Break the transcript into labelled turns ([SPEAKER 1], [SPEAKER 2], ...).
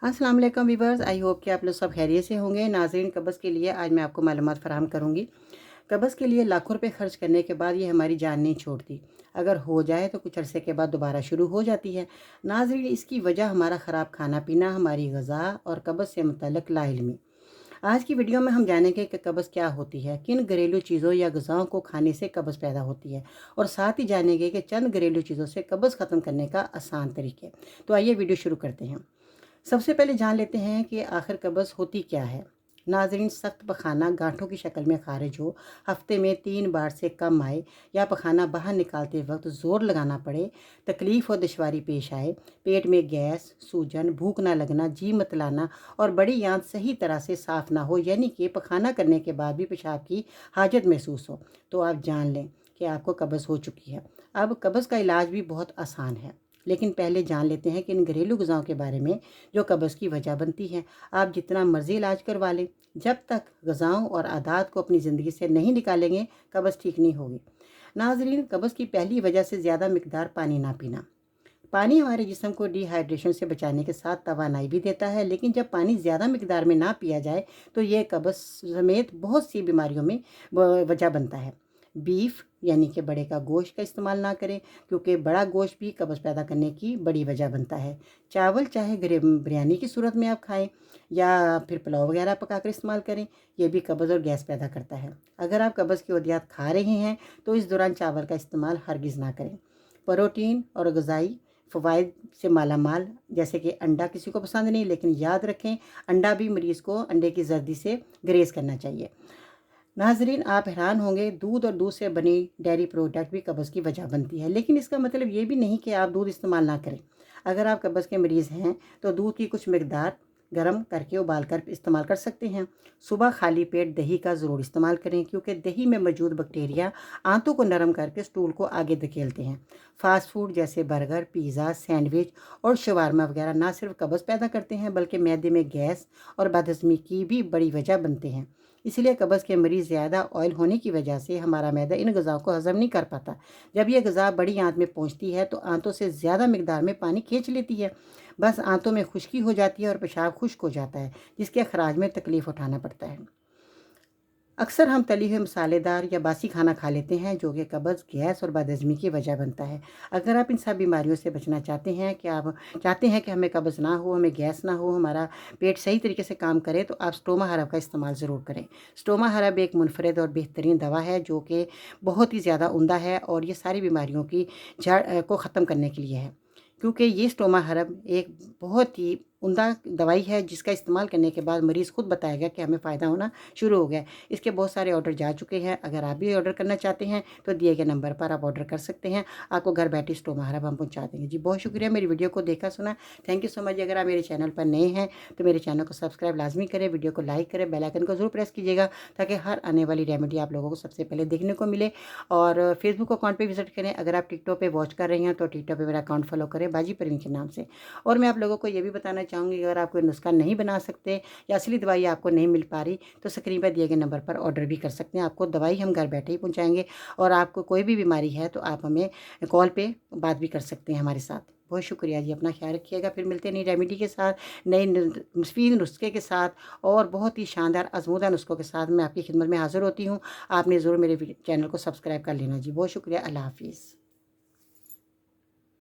[SPEAKER 1] अस्सलाम वालेकुम viewers, I hope कि आप लोग सब खैरियत से होंगे। नाज़रीन, कब्ज़ के लिए आज मैं आपको मालूमात फ़राहम करूँगी। कब्ज़ के लिए लाखों रुपए खर्च करने के बाद ये हमारी जान नहीं छोड़ती। अगर हो जाए तो कुछ अरसे के बाद दोबारा शुरू हो जाती है। नाज़रीन, इसकी वजह हमारा ख़राब खाना पीना, हमारी ग़िज़ा और कब्ज़ से मुतल्लिक़ लाइल्मी। आज की वीडियो में हम जानेंगे कि कब्ज़ क्या होती है, किन घरेलू चीज़ों या ग़िज़ाओं को खाने से कब्ज़ पैदा होती है, और साथ ही जानेंगे कि चंद घरेलू चीज़ों से कब्ज़ ख़त्म करने का आसान तरीके। तो आइए वीडियो शुरू करते हैं। सबसे पहले जान लेते हैं कि आखिर कब्ज़ होती क्या है। नाज़रीन, सख्त पखाना गांठों की शक्ल में खारिज हो, हफ्ते में 3 बार से कम आए या पखाना बाहर निकालते वक्त ज़ोर लगाना पड़े, तकलीफ़ और दुश्वारी पेश आए, पेट में गैस, सूजन, भूख ना लगना, जी मतलाना और बड़ी आंत सही तरह से साफ़ ना हो, यानी कि पखाना करने के बाद भी पेशाब की हाजत महसूस हो, तो आप जान लें कि आपको कब्ज़ हो चुकी है। अब कब्ज़ का इलाज भी बहुत आसान है, लेकिन पहले जान लेते हैं कि इन घरेलू ग़िज़ाओं के बारे में जो कब्ज़ की वजह बनती है। आप जितना मर्ज़ी इलाज करवा लें, जब तक ग़िज़ाओं और आदात को अपनी ज़िंदगी से नहीं निकालेंगे, कब्ज़ ठीक नहीं होगी। नाज़रीन, कब्ज़ की पहली वजह से ज़्यादा मिकदार पानी ना पीना। पानी हमारे जिस्म को डिहाइड्रेशन से बचाने के साथ तवानाई भी देता है, लेकिन जब पानी ज़्यादा मिकदार में ना पिया जाए तो ये कब्ज़ समेत बहुत सी बीमारियों में वजह बनता है। बीफ यानी कि बड़े का गोश्त का इस्तेमाल ना करें, क्योंकि बड़ा गोश्त भी कब्ज़ पैदा करने की बड़ी वजह बनता है। चावल चाहे बिरयानी की सूरत में आप खाएं या फिर पुलाव वगैरह पकाकर इस्तेमाल करें, ये भी कब्ज़ और गैस पैदा करता है। अगर आप कब्ज़ की अद्वियात खा रहे हैं तो इस दौरान चावल का इस्तेमाल हरगिज़ ना करें। प्रोटीन और ग़िज़ाई फ़वाइद से माला माल, जैसे कि अंडा किसी को पसंद नहीं, लेकिन याद रखें अंडा भी मरीज़ को अंडे की जर्दी से ग्रेज़ करना चाहिए। नाज़रीन, आप हैरान होंगे, दूध और दूध से बनी डेयरी प्रोडक्ट भी कब्ज़ की वजह बनती है, लेकिन इसका मतलब ये भी नहीं कि आप दूध इस्तेमाल ना करें। अगर आप कब्ज़ के मरीज़ हैं तो दूध की कुछ मकदार गर्म करके उबाल कर इस्तेमाल कर सकते हैं। सुबह खाली पेट दही का ज़रूर इस्तेमाल करें, क्योंकि दही में मौजूद बैक्टीरिया आंतों को नरम करके स्टूल को आगे धकेलते हैं। फास्ट फूड जैसे बर्गर, पिज़्ज़ा, सैंडविच और शवारमा वगैरह ना सिर्फ कब्ज़ पैदा करते हैं, बल्कि मैदे में गैस और बदहज़मी की भी बड़ी वजह बनते हैं। इसलिए कब्ज़ के मरीज़ ज़्यादा ऑयल होने की वजह से हमारा मैदा इन ग़िज़ाओं को हज़म नहीं कर पाता। जब ये ग़िज़ा बड़ी आंत में पहुंचती है तो आंतों से ज़्यादा मिकदार में पानी खींच लेती है। बस आंतों में खुश्की हो जाती है और पेशाब खुश्क हो जाता है, जिसके अखराज में तकलीफ़ उठाना पड़ता है। अक्सर हम तली हुई मसालेदार या बासी खाना खा लेते हैं, जो कि कब्ज़, गैस और बदहज़मी की वजह बनता है। अगर आप इन सब बीमारियों से बचना चाहते हैं, कि आप चाहते हैं कि हमें कब्ज़ ना हो, हमें गैस ना हो, हमारा पेट सही तरीके से काम करे, तो आप स्टोमा हर्ब का इस्तेमाल ज़रूर करें। स्टोमा हर्ब एक मुनफ़रिद और बेहतरीन दवा है, जो कि बहुत ही ज़्यादा उम्दा है और ये सारी बीमारियों की जड़ को ख़त्म करने के लिए है। क्योंकि ये स्टोमा हर्ब एक बहुत ही उम्दा दवाई है, जिसका इस्तेमाल करने के बाद मरीज़ खुद बताएगा कि हमें फ़ायदा होना शुरू हो गया है। इसके बहुत सारे ऑर्डर जा चुके हैं। अगर आप भी ऑर्डर करना चाहते हैं तो दिए गए नंबर पर आप ऑर्डर कर सकते हैं। आपको घर बैठे स्टोमा हर्ब हम पहुँचा देंगे। जी, बहुत शुक्रिया मेरी वीडियो को देखा सुना। Thank you so much. अगर आप मेरे चैनल पर नए हैं तो मेरे चैनल को सब्सक्राइब लाजमी करें, वीडियो को लाइक करें, बेल आइकन को ज़रूर प्रेस कीजिएगा, ताकि हर आने वाली रेमेडी आप लोगों को सबसे पहले देखने को मिले। और फेसबुक अकाउंट पर विजिट करें। अगर आप टिकटॉक पर वॉच कर रहे हैं तो टिकटॉक पर मेरा अकाउंट फॉलो करें, बाजी परवीन के नाम से। और मैं आप लोगों को ये भी बताना चाहूँगी, अगर आप कोई नुस्खा नहीं बना सकते या असली दवाई आपको नहीं मिल पा रही, तो स्क्रीन पर दिए गए नंबर पर ऑर्डर भी कर सकते हैं। आपको दवाई हम घर बैठे ही पहुंचाएंगे, और आपको कोई भी बीमारी है तो आप हमें कॉल पे बात भी कर सकते हैं हमारे साथ। बहुत शुक्रिया जी, अपना ख्याल रखिएगा। फिर मिलते हैं नई रेमेडी के साथ, नए मुफीद नुस्खे के साथ और बहुत ही शानदार आजमूदा नुस्खों के साथ मैं आपकी खिदमत में हाजिर होती हूँ। आपने ज़रूर मेरे चैनल को सब्सक्राइब कर लेना जी। बहुत शुक्रिया। अल्लाह हाफिज़।